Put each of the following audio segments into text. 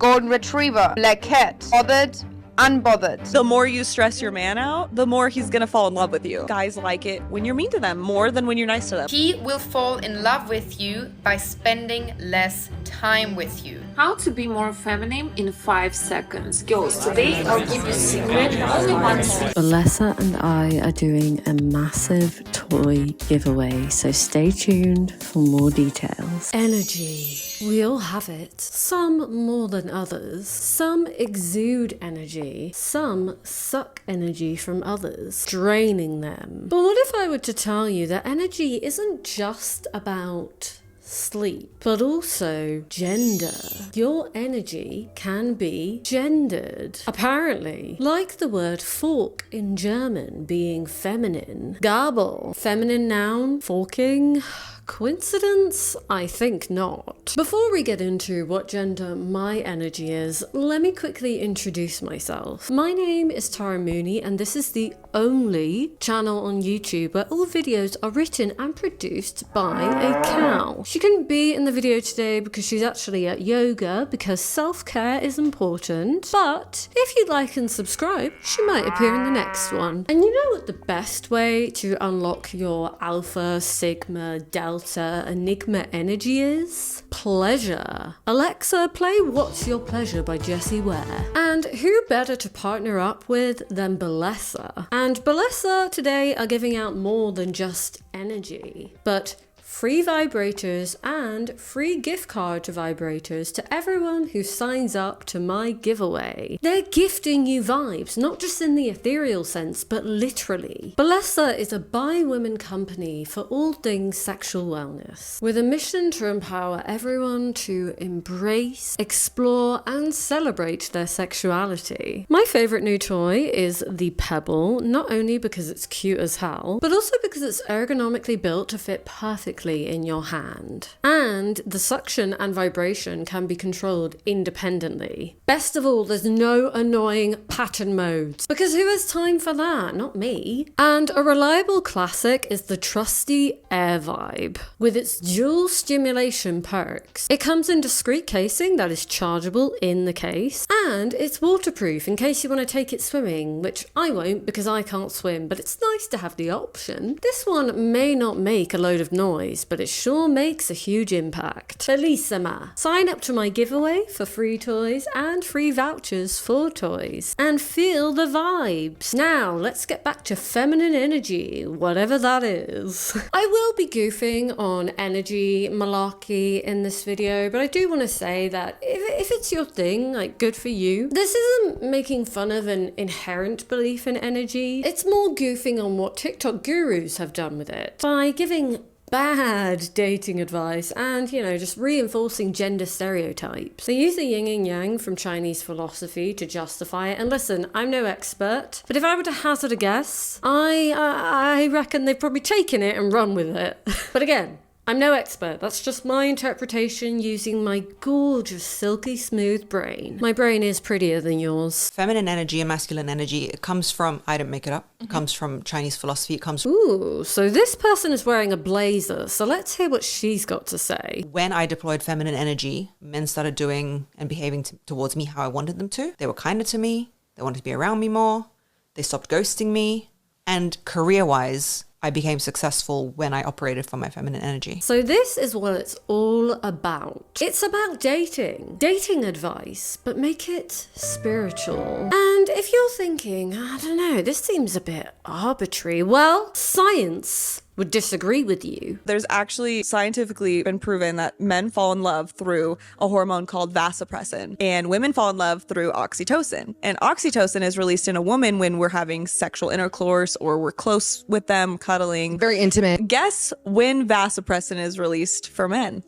golden retriever, black cat, bothered, unbothered. The more you stress your man out, the more he's gonna fall in love with you. Guys like it when you're mean to them more than when you're nice to them. He will fall in love with you by spending less time with you. How to be more feminine in 5 seconds. Girls, today I'll give you a secret. Only one secret. Alessa and I are doing a massive toy giveaway, so stay tuned for more details. Energy. We all have it. Some more than others. Some exude energy. Some suck energy from others, draining them. But what if I were to tell you that energy isn't just about sleep, but also gender? Your energy can be gendered. Apparently, like the word fork in German being feminine, Gabel, feminine noun, forking. Coincidence? I think not. Before we get into what gender my energy is, let me quickly introduce myself. My name is Tara Mooney, and this is the only channel on YouTube where all videos are written and produced by a cow. She couldn't be in the video today because she's actually at yoga, because self-care is important, but if you like and subscribe, she might appear in the next one. And you know what the best way to unlock your alpha, sigma, delta, enigma energy is? Pleasure. Alexa, play What's Your Pleasure by Jessie Ware. And who better to partner up with than Bellessa? And Bellessa today are giving out more than just energy, but free vibrators and free gift card to vibrators to everyone who signs up to my giveaway. They're gifting you vibes, not just in the ethereal sense, but literally. Bellessa is a bi-women company for all things sexual wellness, with a mission to empower everyone to embrace, explore, and celebrate their sexuality. My favorite new toy is the Pebble, not only because it's cute as hell, but also because it's ergonomically built to fit perfectly in your hand. And the suction and vibration can be controlled independently. Best of all, there's no annoying pattern modes, because who has time for that? Not me. And a reliable classic is the trusty Air Vibe, with its dual stimulation perks. It comes in discreet casing that is chargeable in the case, and it's waterproof in case you want to take it swimming, which I won't because I can't swim, but it's nice to have the option. This one may not make a load of noise, but it sure makes a huge impact. Bellissima! Sign up to my giveaway for free toys and free vouchers for toys, and feel the vibes. Now, let's get back to feminine energy, whatever that is. I will be goofing on energy malarkey in this video, but I do want to say that if it's your thing, like, good for you. This isn't making fun of an inherent belief in energy. It's more goofing on what TikTok gurus have done with it by giving bad dating advice and, you know, just reinforcing gender stereotypes. They use the yin and yang from Chinese philosophy to justify it. And listen, I'm no expert, but if I were to hazard a guess, I reckon they've probably taken it and run with it. But again, I'm no expert. That's just my interpretation using my gorgeous, silky smooth brain. My brain is prettier than yours. Feminine energy and masculine energy, it comes from, I don't make it up, it comes from Chinese philosophy, it comes from... Ooh, so this person is wearing a blazer, so let's hear what she's got to say. When I deployed feminine energy, men started doing and behaving towards me how I wanted them to. They were kinder to me, they wanted to be around me more, they stopped ghosting me, and career-wise, I became successful when I operated from my feminine energy. So this is what it's all about. It's about dating advice, but make it spiritual. And if you're thinking, I don't know, this seems a bit arbitrary, well, science would disagree with you. There's actually scientifically been proven that men fall in love through a hormone called vasopressin, and women fall in love through oxytocin. And oxytocin is released in a woman when we're having sexual intercourse or we're close with them, cuddling. Very intimate. Guess when vasopressin is released for men?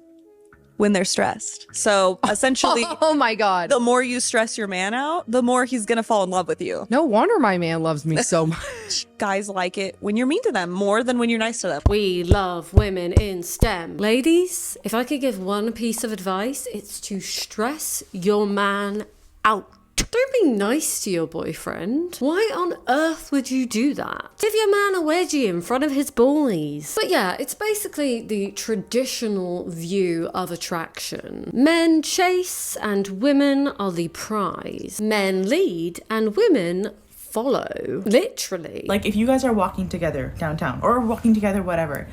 When they're stressed. So essentially, oh my God. The more you stress your man out, the more he's gonna fall in love with you. No wonder my man loves me so much. Guys like it when you're mean to them more than when you're nice to them. We love women in STEM. Ladies, if I could give one piece of advice, it's to stress your man out. Don't be nice to your boyfriend. Why on earth would you do that? Give your man a wedgie in front of his boys. But yeah, it's basically the traditional view of attraction. Men chase and women are the prize. Men lead and women follow. Literally. Like if you guys are walking together downtown or walking together, whatever,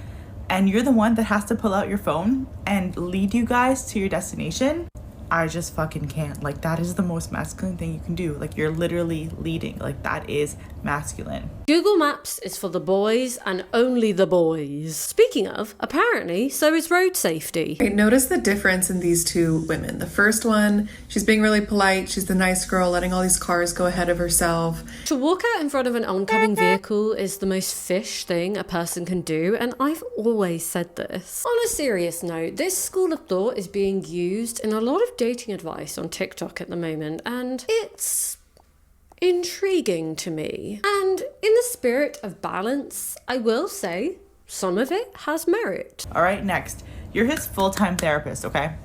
and you're the one that has to pull out your phone and lead you guys to your destination, I just fucking can't. Like, that is the most masculine thing you can do. Like, you're literally leading. Like, that is masculine. Google Maps is for the boys and only the boys. Speaking of, apparently, so is road safety. Okay, notice the difference in these two women. The first one, she's being really polite. She's the nice girl, letting all these cars go ahead of herself. To walk out in front of an oncoming vehicle is the most fish thing a person can do, and I've always said this. On a serious note, this school of thought is being used in a lot of dating advice on TikTok at the moment, and it's intriguing to me. And in the spirit of balance, I will say some of it has merit. All right, next. You're his full-time therapist, okay?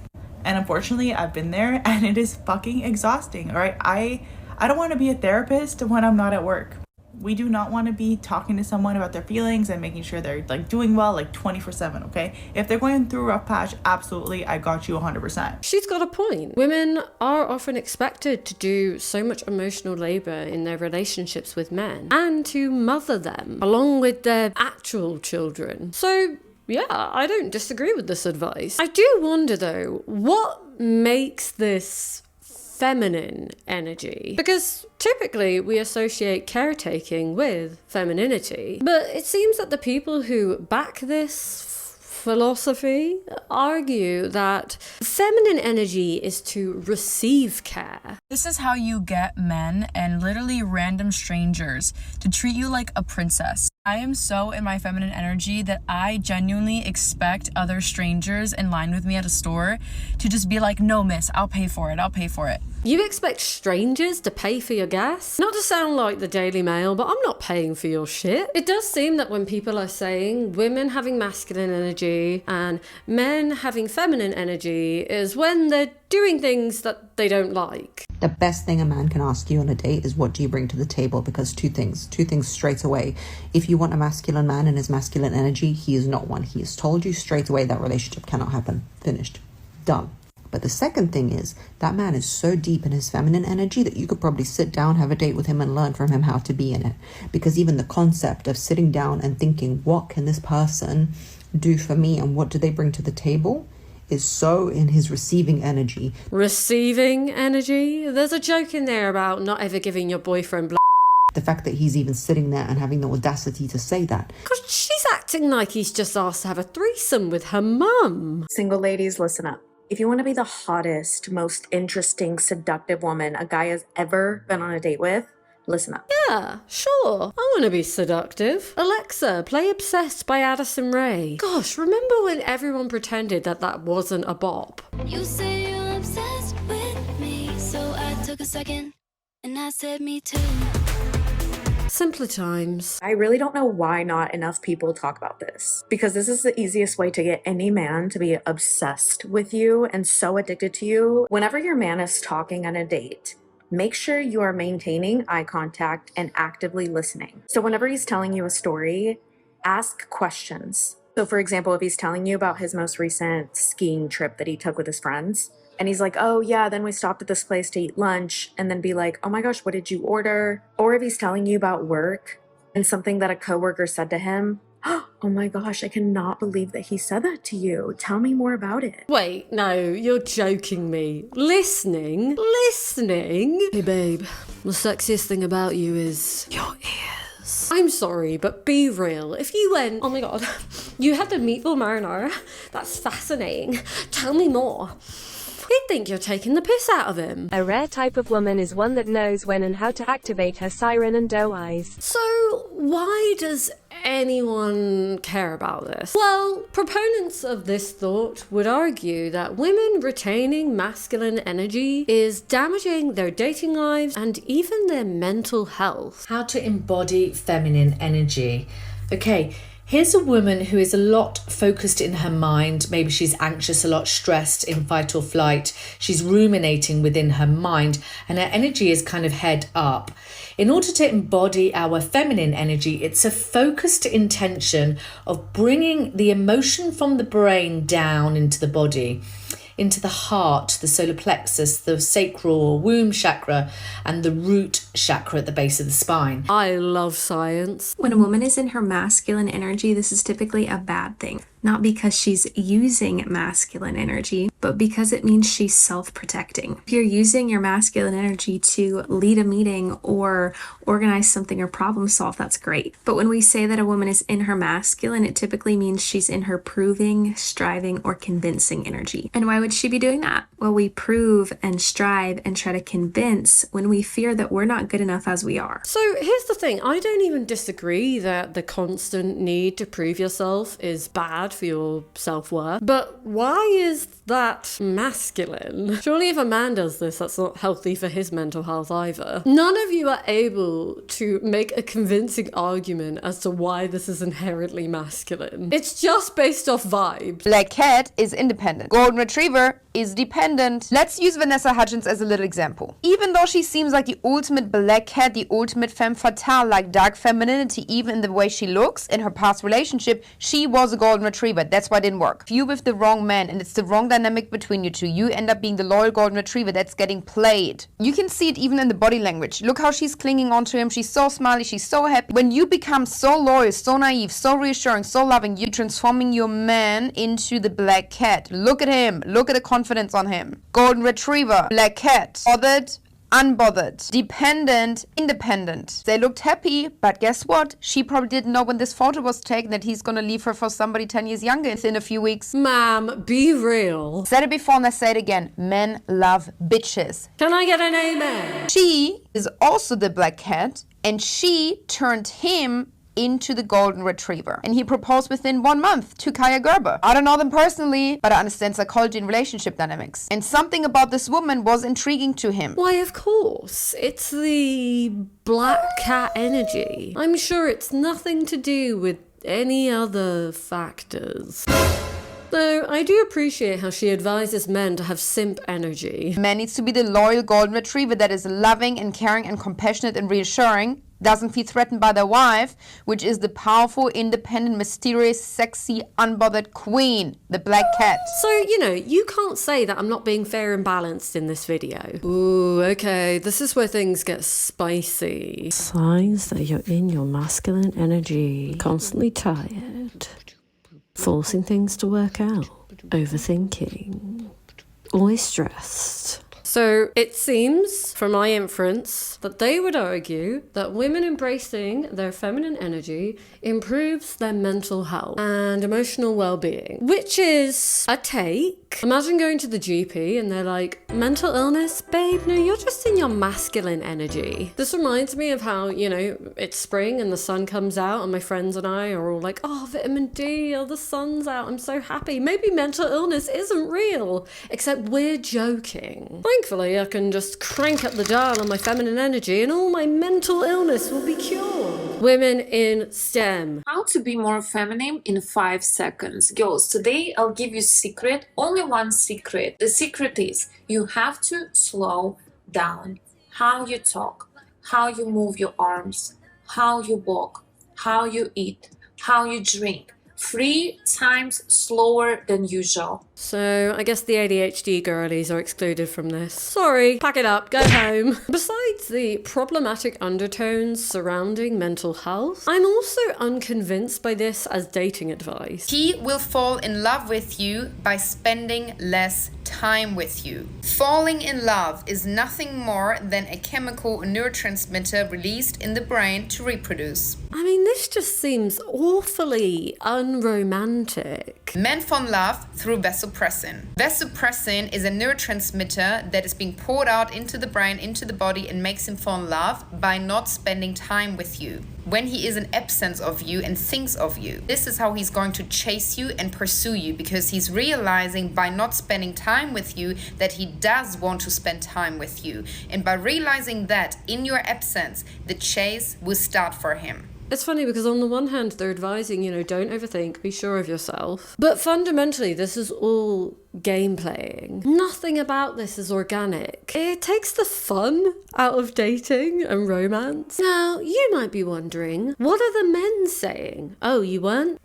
And unfortunately, I've been there and it is fucking exhausting, all right? I don't want to be a therapist when I'm not at work. We do not want to be talking to someone about their feelings and making sure they're like doing well like 24/7, okay? If they're going through a rough patch, absolutely, I got you 100%. She's got a point. Women are often expected to do so much emotional labor in their relationships with men and to mother them along with their actual children. So yeah, I don't disagree with this advice. I do wonder though, what makes this feminine energy? Because typically we associate caretaking with femininity, but it seems that the people who back this philosophy argue that feminine energy is to receive care. This is how you get men and literally random strangers to treat you like a princess. I am so in my feminine energy that I genuinely expect other strangers in line with me at a store to just be like, no miss, I'll pay for it, I'll pay for it. You expect strangers to pay for your gas? Not to sound like the Daily Mail, but I'm not paying for your shit. It does seem that when people are saying women having masculine energy and men having feminine energy is when they're doing things that they don't like. The best thing a man can ask you on a date is, what do you bring to the table? Because two things straight away. If you want a masculine man and his masculine energy, he is not one. He has told you straight away that relationship cannot happen. Finished. Done. But the second thing is, that man is so deep in his feminine energy that you could probably sit down, have a date with him and learn from him how to be in it. Because even the concept of sitting down and thinking, what can this person do for me and what do they bring to the table, is so in his receiving energy. Receiving energy? There's a joke in there about not ever giving your boyfriend The fact that he's even sitting there and having the audacity to say that. because she's acting like he's just asked to have a threesome with her mum. Single ladies, listen up. If you want to be the hottest, most interesting, seductive woman a guy has ever been on a date with, listen up. Yeah, sure. I want to be seductive. Alexa, play Obsessed by Addison Rae. Gosh, remember when everyone pretended that that wasn't a bop? You say you're obsessed with me, so I took a second and I said me too. Simpler times. I really don't know why not enough people talk about this, because this is the easiest way to get any man to be obsessed with you and so addicted to you. Whenever your man is talking on a date, make sure you are maintaining eye contact and actively listening. So whenever he's telling you a story, ask questions. So for example, if he's telling you about his most recent skiing trip that he took with his friends, and he's like, oh yeah, then we stopped at this place to eat lunch, and then be like, oh my gosh, what did you order? Or if he's telling you about work and something that a coworker said to him, oh my gosh, I cannot believe that he said that to you. Tell me more about it. Wait, no, you're joking me. Listening? Hey babe, the sexiest thing about you is your ears. I'm sorry, but be real. If you went, oh my god, you had the meatball marinara? That's fascinating. Tell me more. He'd think you're taking the piss out of him. A rare type of woman is one that knows when and how to activate her siren and doe eyes. So why does anyone care about this? Well, proponents of this thought would argue that women retaining masculine energy is damaging their dating lives and even their mental health. How to embody feminine energy. Okay, Here's a woman who is a lot focused in her mind. Maybe she's anxious, a lot stressed in fight or flight. She's ruminating within her mind and her energy is kind of head up. In order to embody our feminine energy, it's a focused intention of bringing the emotion from the brain down into the body, into the heart, the solar plexus, the sacral or womb chakra, and the root chakra at the base of the spine. I love science. When a woman is in her masculine energy, this is typically a bad thing. Not because she's using masculine energy, but because it means she's self-protecting. If you're using your masculine energy to lead a meeting or organize something or problem solve, that's great. But when we say that a woman is in her masculine, it typically means she's in her proving, striving, or convincing energy. And why would she be doing that? Well, we prove and strive and try to convince when we fear that we're not good enough as we are. So here's the thing, I don't even disagree that the constant need to prove yourself is bad for your self-worth, but why is that masculine? Surely if a man does this, that's not healthy for his mental health either. None of you are able to make a convincing argument as to why this is inherently masculine. It's just based off vibes. Black cat is independent. Golden retriever is dependent. Let's use Vanessa Hudgens as a little example. Even though she seems like the ultimate black cat, the ultimate femme fatale, like dark femininity, even in the way she looks, in her past relationship, she was a golden retriever. That's why it didn't work. If you're with the wrong man and it's the wrong dynamic between you two, you end up being the loyal golden retriever that's getting played. You can see it even in the body language. Look how she's clinging onto him. She's so smiley. She's so happy. When you become so loyal, so naive, so reassuring, so loving, you're transforming your man into the black cat. Look at him. Look at the confidence on him. Golden retriever, black cat, bothered, unbothered, dependent, independent. They looked happy, but guess what? She probably didn't know when this photo was taken that he's gonna leave her for somebody 10 years younger in a few weeks. Ma'am, be real. Said it before and I say it again. Men love bitches. Can I get an amen? She is also the black cat and she turned him into the golden retriever. And he proposed within 1 month to Kaya Gerber. I don't know them personally, but I understand psychology and relationship dynamics. And something about this woman was intriguing to him. Why, of course. It's the black cat energy. I'm sure it's nothing to do with any other factors. So I do appreciate how she advises men to have simp energy. Man needs to be the loyal golden retriever that is loving and caring and compassionate and reassuring, doesn't feel threatened by their wife, which is the powerful, independent, mysterious, sexy, unbothered queen, the black cat. So, you can't say that I'm not being fair and balanced in this video. Ooh, okay, this is where things get spicy. Signs that you're in your masculine energy, constantly tired, forcing things to work out, overthinking, always stressed. So it seems, from my inference, that they would argue that women embracing their feminine energy improves their mental health and emotional well-being, which is a take. Imagine going to the GP and they're like, mental illness? Babe, no, you're just in your masculine energy. This reminds me of how, it's spring and the sun comes out and my friends and I are all like, oh, vitamin D, oh, the sun's out, I'm so happy. Maybe mental illness isn't real, except we're joking. Thankfully, I can just crank up the dial on my feminine energy and all my mental illness will be cured. Women in STEM. How to be more feminine in 5 seconds. Girls, today I'll give you a secret, only one secret. The secret is you have to slow down how you talk, how you move your arms, how you walk, how you eat, how you drink. 3 times slower than usual. So I guess the ADHD girlies are excluded from this. Sorry, pack it up, go home. Besides the problematic undertones surrounding mental health, I'm also unconvinced by this as dating advice. He will fall in love with you by spending less time with you. Falling in love is nothing more than a chemical neurotransmitter released in the brain to reproduce. I mean, this just seems awfully unromantic. Men fall in love through vasopressin. Vasopressin is a neurotransmitter that is being poured out into the brain, into the body, and makes him fall in love by not spending time with you. When he is in absence of you and thinks of you. This is how he's going to chase you and pursue you, because he's realizing by not spending time with you that he does want to spend time with you. And by realizing that in your absence, the chase will start for him. It's funny because on the one hand, they're advising, don't overthink, be sure of yourself. But fundamentally, this is all game playing. Nothing about this is organic. It takes the fun out of dating and romance. Now, you might be wondering, what are the men saying? Oh, you weren't?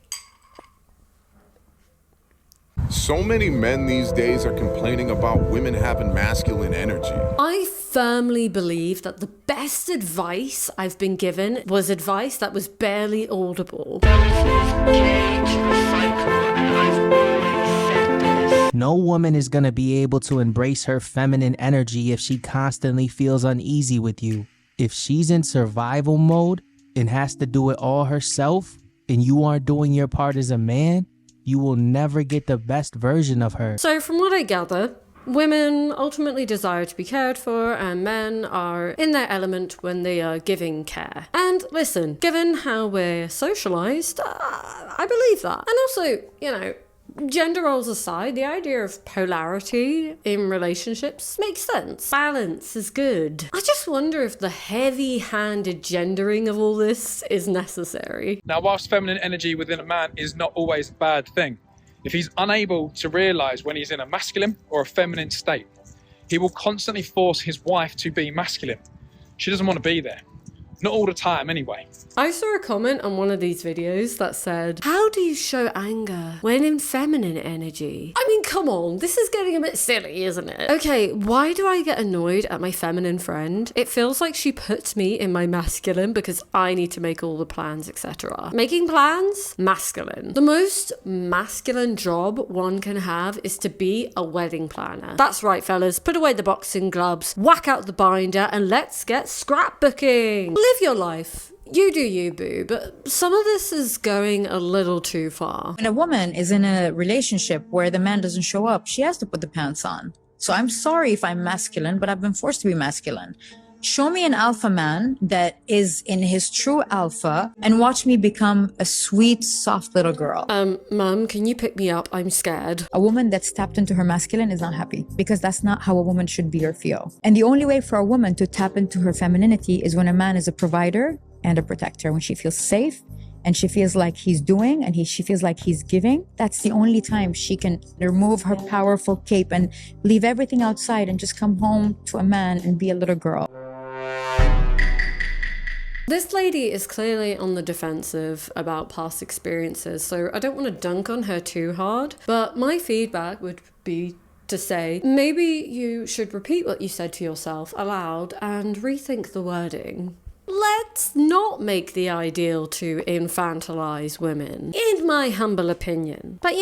So many men these days are complaining about women having masculine energy. I firmly believe that the best advice I've been given was advice that was barely audible. No woman is going to be able to embrace her feminine energy if she constantly feels uneasy with you. If she's in survival mode and has to do it all herself, and you aren't doing your part as a man, you will never get the best version of her. So from what I gather, women ultimately desire to be cared for, and men are in their element when they are giving care. And listen, given how we're socialized, I believe that. And also, gender roles aside, the idea of polarity in relationships makes sense. Balance is good. I just wonder if the heavy-handed gendering of all this is necessary. Now, whilst feminine energy within a man is not always a bad thing, if he's unable to realise when he's in a masculine or a feminine state, he will constantly force his wife to be masculine. She doesn't want to be there. Not all the time, anyway. I saw a comment on one of these videos that said, how do you show anger when in feminine energy? I mean, come on, this is getting a bit silly, isn't it? Okay, why do I get annoyed at my feminine friend? It feels like she puts me in my masculine because I need to make all the plans, etc. Making plans? Masculine. The most masculine job one can have is to be a wedding planner. That's right, fellas, put away the boxing gloves, whack out the binder, and let's get scrapbooking. Live your life. You do you, boo, but some of this is going a little too far. When a woman is in a relationship where the man doesn't show up, she has to put the pants on. So I'm sorry if I'm masculine, but I've been forced to be masculine. Show me an alpha man that is in his true alpha and watch me become a sweet, soft little girl. Mum, can you pick me up? I'm scared. A woman that's tapped into her masculine is not happy because that's not how a woman should be or feel. And the only way for a woman to tap into her femininity is when a man is a provider and a protector, when she feels safe and she feels like he's doing and she feels like he's giving. That's the only time she can remove her powerful cape and leave everything outside and just come home to a man and be a little girl. This lady is clearly on the defensive about past experiences, so I don't want to dunk on her too hard, but my feedback would be to say, maybe you should repeat what you said to yourself aloud and rethink the wording. Let's not make the ideal to infantilize women, in my humble opinion. But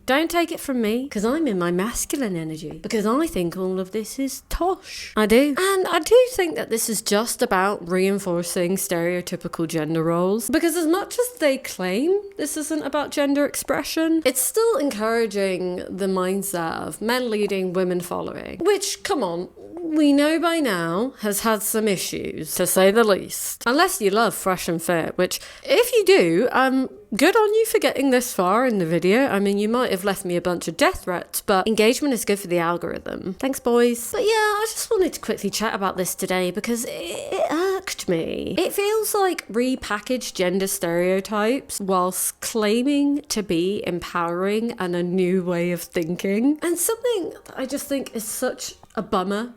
don't take it from me, because I'm in my masculine energy, because I think all of this is tosh. I do. And I do think that this is just about reinforcing stereotypical gender roles, because as much as they claim this isn't about gender expression, it's still encouraging the mindset of men leading, women following, which, come on, we know by now has had some issues, to say the least. Unless you love Fresh and Fit, which, if you do, good on you for getting this far in the video. I mean, you might have left me a bunch of death threats, but engagement is good for the algorithm. Thanks, boys. But yeah, I just wanted to quickly chat about this today because it irked me. It feels like repackaged gender stereotypes whilst claiming to be empowering and a new way of thinking. And something that I just think is such a bummer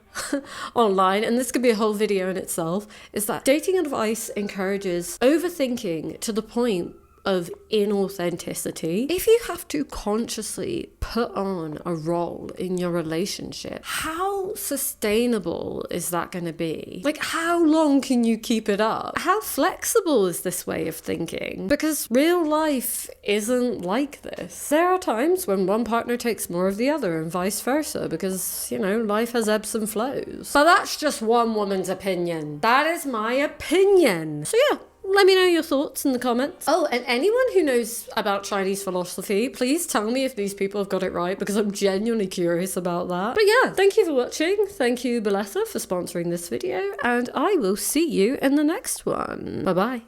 online, and this could be a whole video in itself, is that dating advice encourages overthinking to the point of inauthenticity. If you have to consciously put on a role in your relationship, how sustainable is that going to be? Like, how long can you keep it up? How flexible is this way of thinking? Because real life isn't like this. There are times when one partner takes more of the other and vice versa because, life has ebbs and flows. But that's just one woman's opinion. That is my opinion. So yeah, let me know your thoughts in the comments. Oh, and anyone who knows about Chinese philosophy, please tell me if these people have got it right, because I'm genuinely curious about that. But yeah, thank you for watching. Thank you, Belessa, for sponsoring this video, and I will see you in the next one. Bye-bye.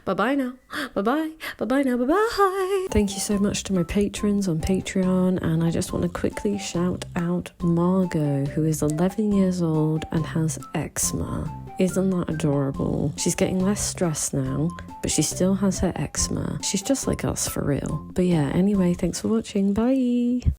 Bye-bye now. Bye-bye. Bye-bye now. Bye-bye. Thank you so much to my patrons on Patreon, and I just want to quickly shout out Margot, who is 11 years old and has eczema. Isn't that adorable? She's getting less stressed now, but she still has her eczema. She's just like us for real. But yeah, anyway, thanks for watching. Bye.